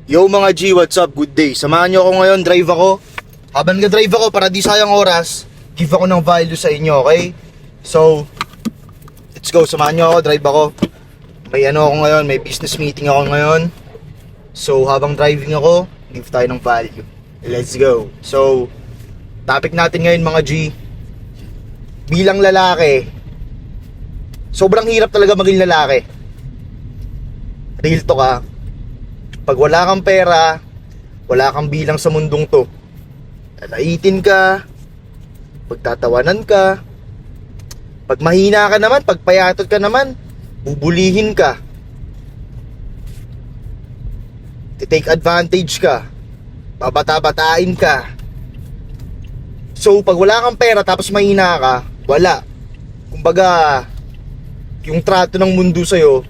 Yo mga G, what's up? Good day. Samahan nyo ako ngayon, drive ako. Habang nag-drive ako, para di sayang oras, give ako ng value sa inyo, okay? So, let's go. Samahan nyo ako, drive ako. May ano ako ngayon, may business meeting ako ngayon. So, habang driving ako, give tayo ng value. Let's go. So, topic natin ngayon mga G, bilang lalaki, sobrang hirap talaga maging lalaki. Real talk ah. Pag wala kang pera, wala kang bilang sa mundong to. Lalaitin ka, pagtatawanan ka. Pag mahina ka naman, pag payatot ka naman, bubulihin ka. Titake advantage ka. Babata-batain ka. So, pag wala kang pera tapos mahina ka, wala. Kumbaga, yung trato ng mundo sa'yo,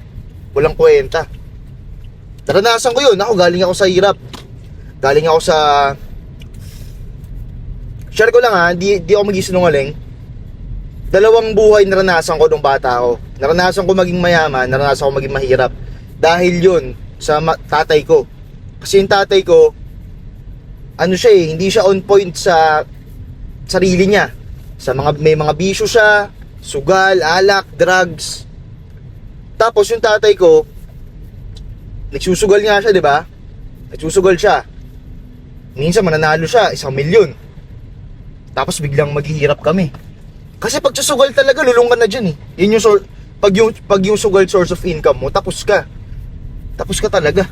walang kwenta. Naranasan ko yun. Ako, galing ako sa hirap. Galing ako sa... Share ko lang ha, di ako mag-isinungaling. Dalawang buhay naranasan ko nung bata ako. Naranasan ko maging mayaman, naranasan ko maging mahirap. Dahil yun, sa tatay ko. Kasi yung tatay ko, ano siya eh, hindi siya on point sa sarili niya. May mga bisyo siya, sugal, alak, drugs. Tapos yung tatay ko, nagsusugal nga siya, di ba? Nagsusugal siya. Minsan mananalo siya, 1,000,000. Tapos biglang maghihirap kami. Kasi pag susugal talaga, lulong ka na dyan eh. Yun yung pag yung sugal source of income mo, tapos ka. Tapos ka talaga.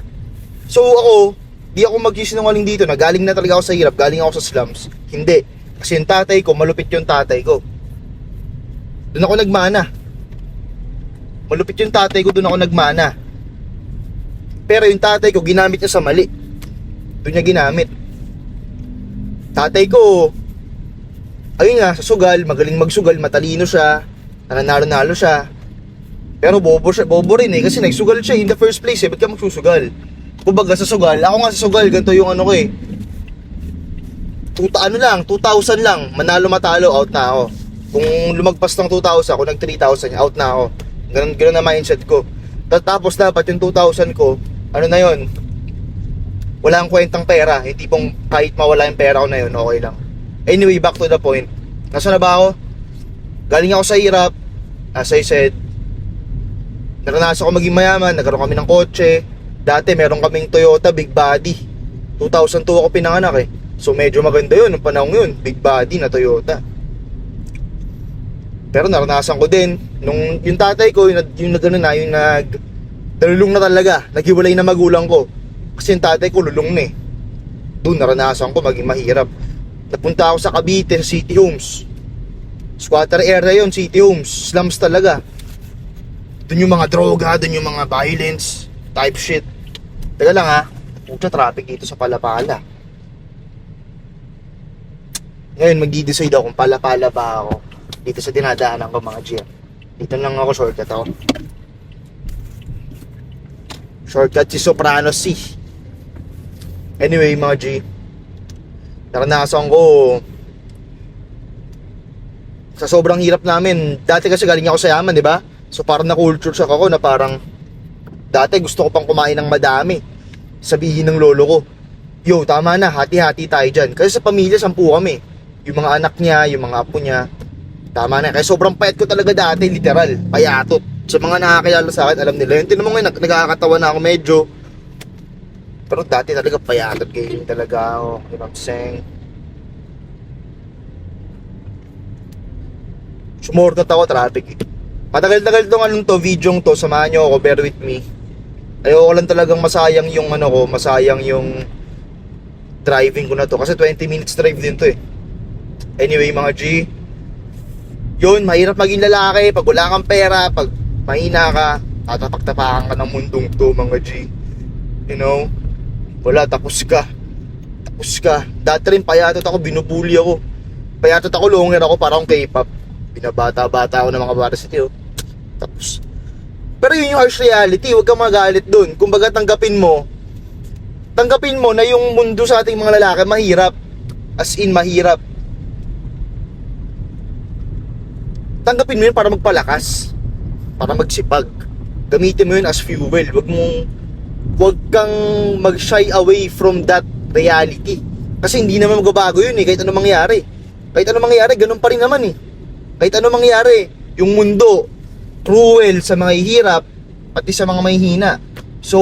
So ako, di ako magsisinungaling dito na galing na talaga ako sa hirap, galing ako sa slums. Hindi. Kasi yung tatay ko, malupit yung tatay ko. Doon ako nagmana. Malupit yung tatay ko, doon ako nagmana. Pero yung tatay ko, ginamit niya sa mali. Doon niya ginamit. Tatay ko, ayun nga, sa sugal, magaling magsugal, matalino siya, nananalo-nalo siya. Pero bobo rin eh, kasi nagsugal siya in the first place eh, ba't ka magsusugal? Kumbaga sa sugal, ako nga sa sugal, ganito yung ano ko eh. 2,000 lang, manalo-matalo, out na ako. Kung lumagpas ng 2,000, kung nag 3,000, out na ako. Ganun na mindset ko. Tapos dapat yung 2,000 ko, ano na yun, wala akong kwentang pera. Yung tipong kahit mawala yung pera ko na yun, okay lang. Anyway, back to the point. Nasaan na ba ako? Galing ako sa hirap. As I said, naranasan ko maging mayaman. Nagkaroon kami ng kotse. Dati meron kaming Toyota Big Body. 2002 ako pinanganak eh. So medyo maganda yun, nung panahon yun, Big Body na Toyota. Pero naranasan ko din nung yung tatay ko, yung nalulung na talaga, naghiwalay na magulang ko. Kasi yung tatay ko lulung na eh. Doon naranasan ko maging mahirap. Napunta ako sa Cavite, sa City Homes. Squatter area yun, City Homes. Slums talaga. Doon yung mga droga, doon yung mga violence type shit. Teka lang ha, puta traffic dito sa Palapala. Ngayon magdi-decide ako kung Palapala ba ako dito sa dinadaanan ko mga gym. Dito lang ako, shortcut ako. Shortcut si Soprano C. Anyway mga G, naranasan ko sa sobrang hirap namin. Dati kasi galing ako sa yaman, di ba? So parang na-culture shock ako na parang dati gusto ko pang kumain ng madami. Sabihin ng lolo ko, yo tama na, hati-hati tayo dyan. Kasi sa pamilya, 10 kami. Yung mga anak niya, yung mga apo niya. Tama na, kaya sobrang payat ko talaga dati, literal, payatot. Sa mga nakakilala sa akin, alam nila yun. Tinan mo ngayon, nagkakatawa na ako medyo. Pero dati talaga payatot, ganyan talaga ako. You know what I'm saying? Sumortot ako, traffic eh. Matagal-tagal tong anong to, video to, samahan nyo ako, bear with me. Ayoko lang talagang masayang yung ano ko, masayang yung driving ko na to. Kasi 20 minutes drive din to eh. Anyway mga G, yun, mahirap maging lalaki pag wala kang pera, pag mahina ka, tatapak-tapakan ka ng mundong to mga G. You know, wala, tapos ka. Tapos ka. Dati rin payatot ako, binubuli ako. Payatot ako, longer ako, parang K-pop. Binabata-bata ako ng mga bata sa tiyo. Tapos, pero yun yung harsh reality, huwag kang magalit dun. Kumbaga tanggapin mo na yung mundo sa ating mga lalaki mahirap. As in, mahirap. Tanggapin mo yun para magpalakas, para magsipag. Gamitin mo yun as fuel. huwag kang mag-shy away from that reality. Kasi hindi naman magbabago yun kahit ano mangyari. Kahit ano mangyari, ganun pa rin naman Kahit ano mangyari, yung mundo, cruel sa mga hihirap, pati sa mga mahihina. So,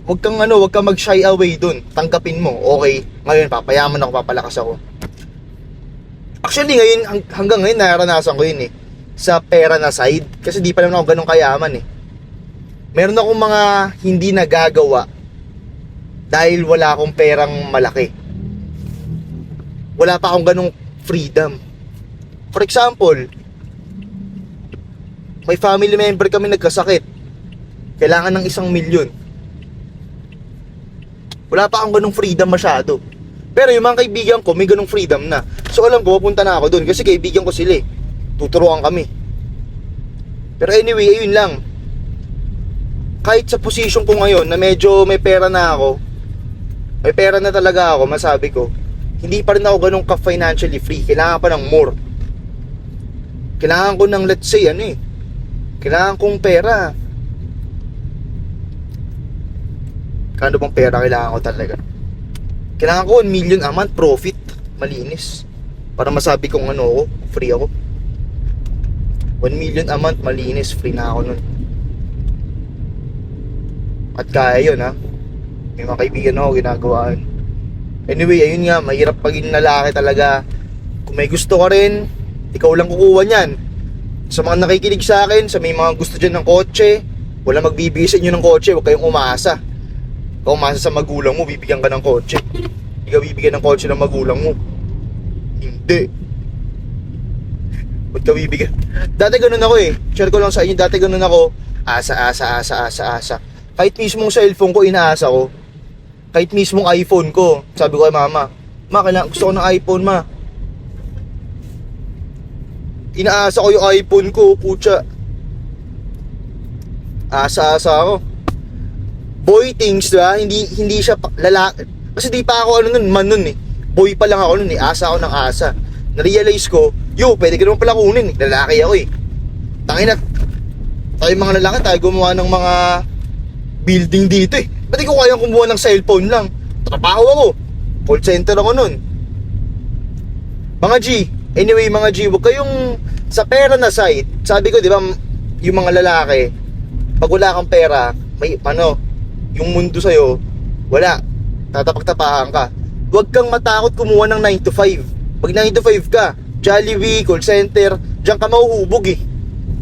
huwag kang mag-shy away dun. Tanggapin mo, okay, ngayon papayaman ako, papalakas ako. Actually ngayon, hanggang ngayon naranasan ko yun sa pera na side. Kasi di pa naman ako ganun kayaman Meron akong mga hindi nagagawa dahil wala akong perang malaki. Wala pa akong ganung freedom. For example, may family member kami nagkasakit. Kailangan ng 1 milyon. Wala pa akong ganung freedom masyado. Pero yung mga kaibigan ko, may ganung freedom na. So alam ko, pupunta na ako dun kasi kaibigan ko sila Tuturuan kami. Pero anyway, ayun lang. Kahit sa position ko ngayon na medyo may pera na ako, may pera na talaga ako, masabi ko, hindi pa rin ako ganun ka-financially free. Kailangan pa ng more. Kailangan ko ng, let's say, kailangan kong pera. Kano bang pera kailangan ko talaga? Kailangan ko 1 million a month profit, malinis. Para masabi kong free ako. 1 million a month, malinis, free na ako nun. At kaya yun May mga kaibigan ako ginagawaan. Anyway, ayun nga, mahirap paging lalaki talaga. Kung may gusto ka rin, ikaw lang kukuha niyan. Sa mga nakikinig sa akin, sa may mga gusto dyan ng kotse, wala magbibigay sa inyo ng kotse, huwag kayong umasa. Kung umasa sa magulang mo, bibigyan ka ng kotse. Hindi ka bibigyan ng kotse ng magulang mo. Hindi. Ba't ka bibigyan? Dati ganun ako Share ko lang sa inyo, dati ganun ako. Asa. Kahit mismong cellphone ko, inaasa ko. Kahit mismong iPhone ko, sabi ko kay mama, gusto ko ng iPhone, ma. Inaasa ko yung iPhone ko, putya. Asa ako. Boy things, diba? Hindi siya lalaki. Kasi di pa ako man nun Boy pa lang ako nun Asa ako ng asa. Na-realize ko, pwede ka naman pala kunin Lalaki ako Tangina, tayo mga lalaki, tayo gumawa ng mga building dito Ba't di ko kayang kumuha ng cellphone lang? Trabaho ako. Call center ako nun. Mga G, anyway mga G, huwag kayong sa pera na side. Sabi ko, di ba, yung mga lalaki, pag wala kang pera, may yung mundo sa'yo, wala. Tatapak-tapakan ka. Huwag kang matakot kumuha ng 9 to 5. Pag 9 to 5 ka, Jollibee, call center, diyan ka mahuhubog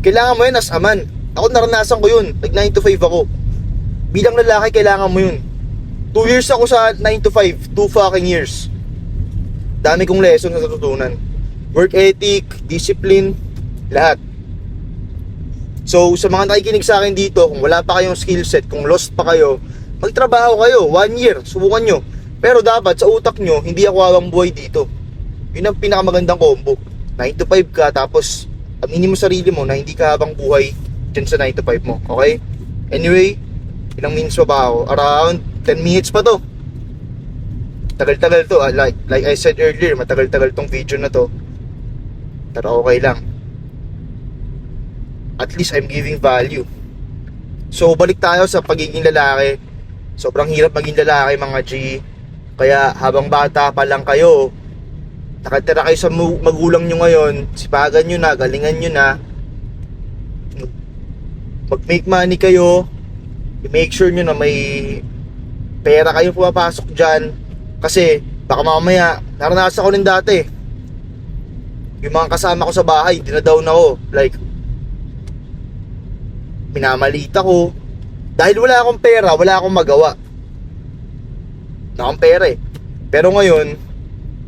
Kailangan mo yun as a man. Ako naranasan ko yun. Nag 9 to 5 ako. Bilang lalaki, kailangan mo yun. 2 years ako sa 9 to 5. 2 fucking years. Dami kong lesson na natutunan. Work ethic, discipline, lahat. So, sa mga nakikinig sa akin dito, kung wala pa kayong skill set, kung lost pa kayo, magtrabaho kayo, 1 year, subukan nyo. Pero dapat sa utak nyo, hindi ako awang buhay dito. Yun ang pinakamagandang combo. 9 to 5 ka, tapos aminin mo sarili mo na hindi ka habang buhay dyan sa 9 to 5 mo. Okay? Anyway, ilang minutes pa ba ako? Around 10 minutes pa to. Tagal-tagal to. Like I said earlier, matagal-tagal tong video na to. Pero okay lang. At least I'm giving value. So, balik tayo sa pagiging lalaki. Sobrang hirap maging lalaki, mga G. Kaya habang bata pa lang kayo, nakatira kayo sa magulang nyo ngayon, sipagan nyo na, galingan nyo na, mag-make money kayo, i-make sure nyo na may pera kayo pumapasok dyan. Kasi baka mamaya, naranasan ko rin dati, yung mga kasama ko sa bahay, dinadown ako. Like, minamalit ako. Dahil wala akong pera, wala akong magawa. Wala akong pera Pero ngayon,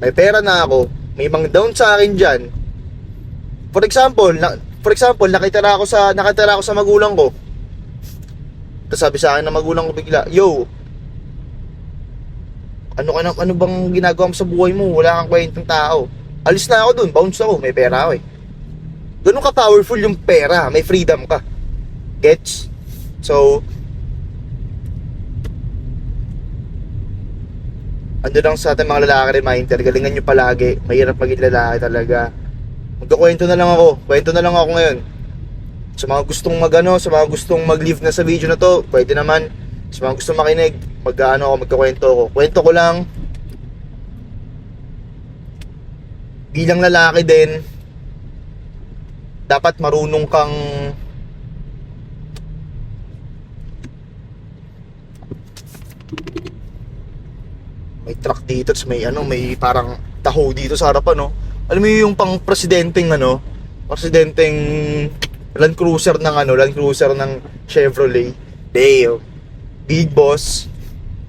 may pera na ako, may mga down sa akin dyan. For example, nakitira ako sa magulang ko. Tapos sabi sa akin ng magulang ko bigla, "Yo, ano bang ginagawa mo sa buhay mo? Wala kang kwentang tao." Alis na ako dun, bounce ako, may pera ako Ganun ka powerful yung pera, may freedom ka. Gets? So, ando lang sa ating mga lalaki reminder, galingan nyo palagi, mahirap maging lalaki talaga. Magkukwento na lang ako, kwento na lang ako ngayon. Sa mga gustong sa mga gustong mag-leave na sa video na to, pwede naman. Sa mga gusto makinig, magkakwento ako. Kwento ko lang, bilang lalaki din, dapat marunong kang may truck dito, may parang taho dito sa harapan, no? Alam mo yung pang presidenteng Land Cruiser ng Chevrolet. Damn. Big boss.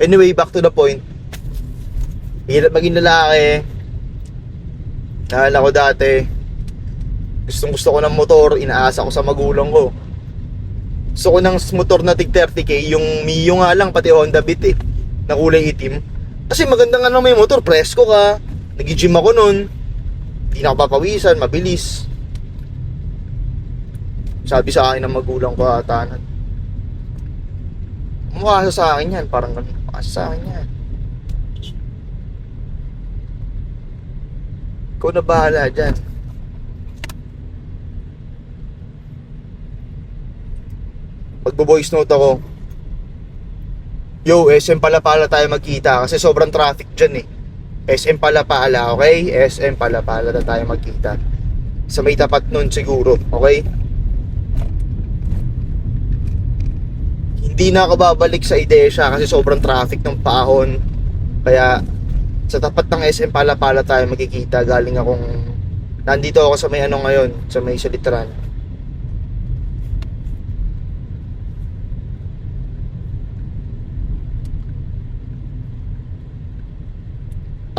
Anyway, back to the point. Hirap maging lalaki. Naalala ko dati, gusto ko ng motor, inaasa ko sa magulang ko. Gusto ko ng motor na tig 30k, yung Mio nga lang, pati Honda Beat na kulay itim. Kasi maganda nga naman yung motor, presko ka. Nag-gym ako nun. Hindi na ako papawisan, mabilis. Sabi sa akin ng magulang ko ata, mukha sa akin yan, parang ganun. Mukha sa akin yan. Ikaw na bahala dyan. Magbo-voice note ako. Yo, SM Palapala tayo magkita kasi sobrang traffic dyan eh. SM Palapala, okay? SM Palapala na tayo magkita. Sa may tapat nun siguro, okay? Hindi na ako babalik sa Idesha kasi sobrang traffic ng Pahon. Kaya sa tapat ng SM Palapala tayo magkikita. Nandito ako sa may ngayon, sa may Salitran.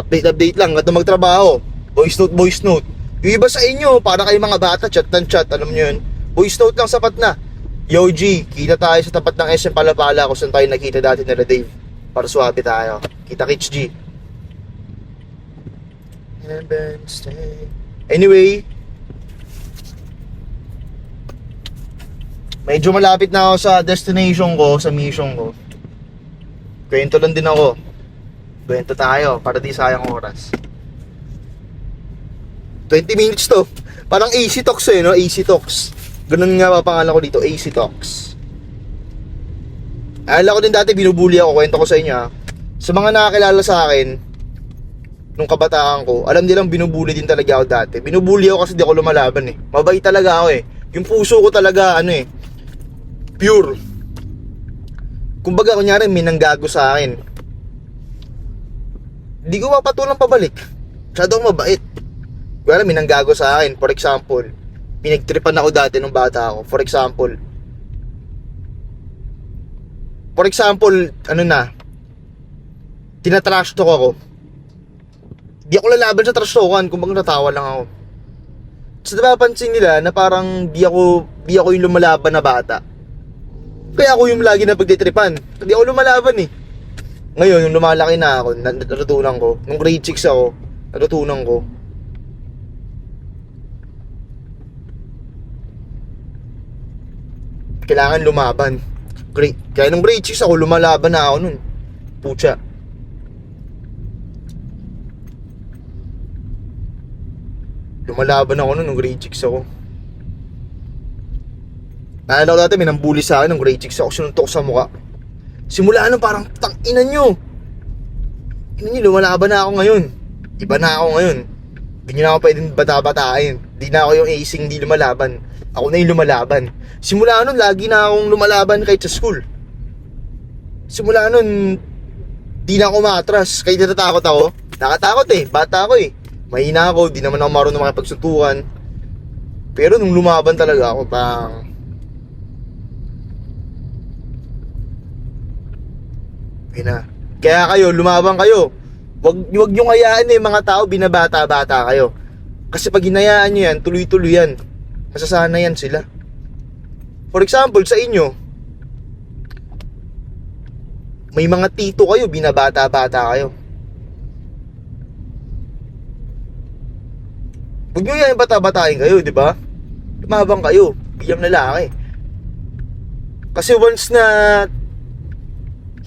Update lang, at magtrabaho. Voice note. Yung iba sa inyo, para kayo mga bata, chat, alam nyo yun. Voice note lang, sapat na. Yo G, kita tayo sa tapat ng SM Palapala kung saan tayo nakita dati nila Dave. Para swabe tayo. Kita Kits G. Anyway, medyo malapit na ako sa destination ko, sa mission ko. Kwento lang din ako. Kwento tayo para di sayang oras. 20 minutes to. Parang AC Talks no? AC Talks. Ganun nga pangalan ko dito, AC Talks. Alala ko din dati binubuli ako, kwento ko sa inyo ha. Sa mga nakakilala sa akin nung kabataan ko, alam nilang binubuli din talaga ako dati. Binubuli ako kasi di ako lumalaban eh. Mabait talaga ako eh. Yung puso ko talaga pure. Kumbaga kunyari may nanggago sa akin, hindi ko mapatulang pabalik. Masyadong mabait. Kaya may nanggago sa akin. For example, pinagtripan ako dati nung bata ako. For example, tinatrash talk ako. Di ako lalaban sa trash talkan, kumbaga natawa lang ako. So napapansin nila na parang di ako yung lumalaban na bata. Kaya ako yung lagi na pagtitripan. Di ako lumalaban eh. Ngayon, yung lumalaki na ako, natutunan ko. Nung grade 6 ako, natutunan ko. Kailangan lumaban. Kaya nung grade 6 ako, lumalaban na ako nun. Pucha. Lumalaban ako nun nung grade 6 ako. Naalala ko dati, may nambuli sa akin nung grade 6 ako, sinuntok sa mukha. Simula nung parang, tanginan nyo, lumalaban na ako ngayon. Iba na ako ngayon. Hindi nyo na ako pwedeng bata-batain. Hindi na ako yung acing hindi lumalaban. Ako na yung lumalaban. Simula nun, lagi na akong lumalaban kahit sa school. Simula nun, di na ako maatras. Kahit natatakot ako. Nakatakot eh, bata ako eh. Mahina ako, di naman ako marunong makipagsuntukan. Pero nung lumaban talaga ako, kaya kayo, lumabang kayo. Wag nyo hayaan mga tao, binabata-bata kayo. Kasi pag hinayaan nyo yan, tuloy-tuloy yan. Masasana yan sila. For example, sa inyo, may mga tito kayo, binabata-bata kayo. Huwag nyo yan bata-batain kayo, di ba? Lumabang kayo, bilang lalaki. Kasi once na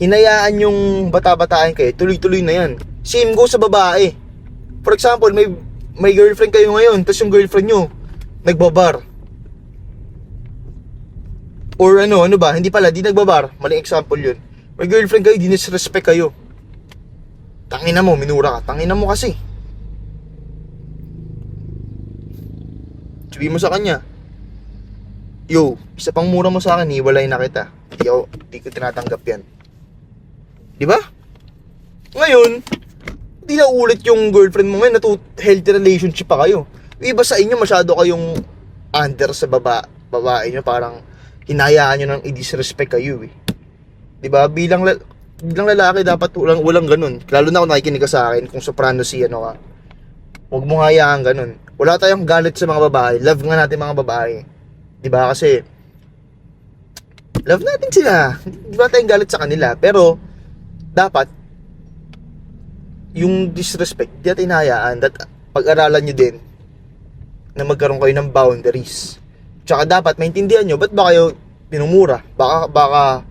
hinayaan yung bata-batain kayo, tuloy-tuloy na yan. Same go sa babae. For example, may girlfriend kayo ngayon, tapos yung girlfriend nyo nagbabar. Or hindi nagbabar, maling example yun. May girlfriend kayo, dinisrespect kayo. Tangina mo, minura ka. Tangina mo kasi. Sabihin mo sa kanya, yo, isa pang mura mo sa akin, hiwalay na kita. Di ko tinatanggap yan. Di ba? Ngayon, hindi na ulit yung girlfriend mo ngayon, healthy relationship pa kayo. Iba sa inyo, masyado kayong under sa babae nyo, parang hinayaan nyo nang i-disrespect kayo eh. Di ba? Bilang lalaki, dapat walang ganun. Lalo na kung nakikinig ka sa akin, kung soprano si ano ka. Huwag mo hayaan ganun. Wala tayong galit sa mga babae. Love nga natin mga babae. Di ba? Kasi, love natin sila. Di ba tayong galit sa kanila? Pero, dapat, yung disrespect, di natin hinayaan. Pag-aralan nyo din na magkaroon kayo ng boundaries. Tsaka dapat, maintindihan nyo, ba't ba kayo pinumura? Baka,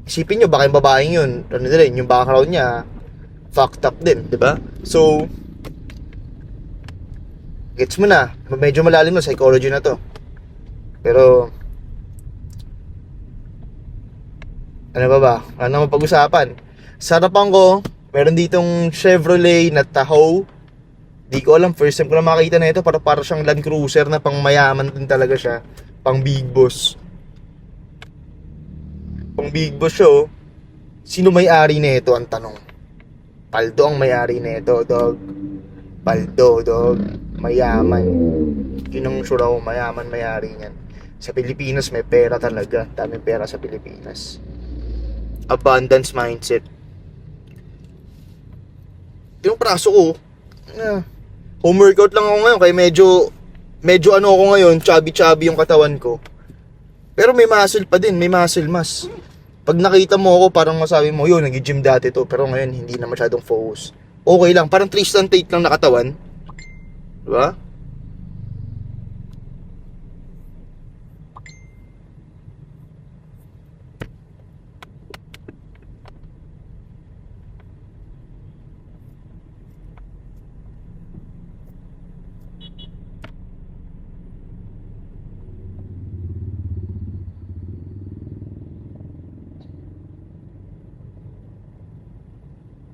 isipin nyo, baka yung babaeng yun, ano din, yung background niya, fucked up din, di ba? So, gets mo na, medyo malalim na psychology na to. Pero, ano ba? Ano mapag-usapan? Sa harapan ko, meron ditong Chevrolet na Tahoe. Di ko alam, first time ko na makita na ito. Para siyang Land Cruiser na pang mayaman din talaga siya. Pang big boss. Pang big boss siya, oh. Sino may-ari na ito ang tanong? Paldo ang may-ari na ito, dog. Paldo, dog. Mayaman. Yun ang sure ako, mayaman may-ari niyan. Sa Pilipinas may pera talaga. Daming pera sa Pilipinas. Abundance mindset. Yung praso ko, home workout lang ako ngayon, kaya medyo ano ako ngayon, chubby yung katawan ko. Pero may muscle pa din, may muscle mass. Pag nakita mo ako, parang masabi mo, yun, nag-gym dati to, pero ngayon hindi na masyadong focus. Okay lang, parang Tristan Tate lang na katawan. Diba?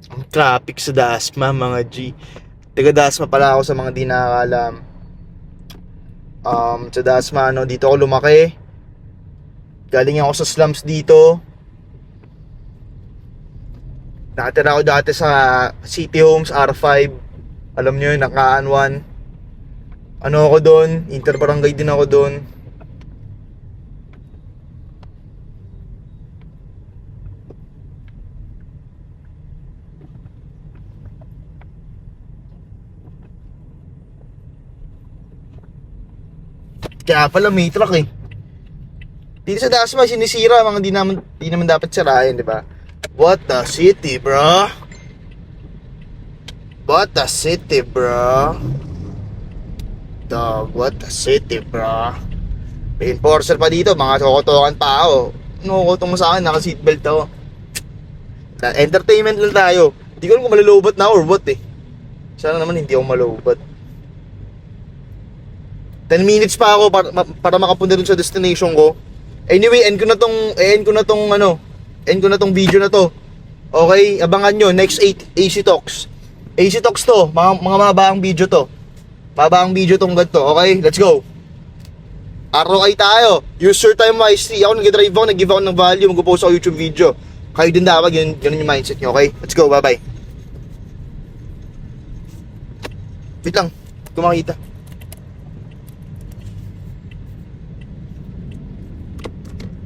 Ang traffic sa Dasma, mga G. Taga Dasma pala ako sa mga di nakakalam. Sa Dasma, dito ako lumaki. Galing ako sa slums dito. Nakatira ako dati sa City Homes, R5. Alam nyo yun, Nakaan 1. Ano ako doon? Interbarangay din ako doon. Kaya pala may truck eh. Dito sa Dasma, sinisira mga di naman dapat sirain, di ba? What the city, bro? What the city, bro? Dog, what the city, bro? May enforcer pa dito, mga kokotokan pa ako. Nukotong mo sa akin, naka-seatbelt ako. Entertainment lang tayo. Hindi ko alam kung malulobot na or what eh. Sana naman hindi ako malobot. 10 minutes pa ako para makapunta dun sa destination ko. Anyway, end ko na tong video na to. Okay, abangan nyo next 8 AC Talks. AC Talks to, mga mabaang video to. Mabaang video tong ganito. Okay, let's go. ROI tayo. Use your time wisely. Ako nag-drive ako, nag-give ako ng value, mag-post ako YouTube video. Kayo din dapat, ganun yung mindset nyo, okay? Let's go, bye-bye. Wait lang, kumakita.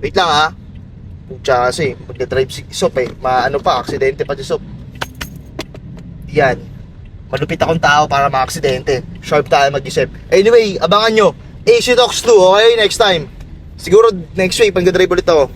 Wait lang ha. Pucha kasi, mag-drive si Sop eh. Maano pa, aksidente pa si Sop. Yan. Malupit akong tao para ma-aksidente. Sharp tayo mag-isip. Anyway, abangan nyo. AC Talks 2, okay? Next time. Siguro next week, pag-drive ulit ako.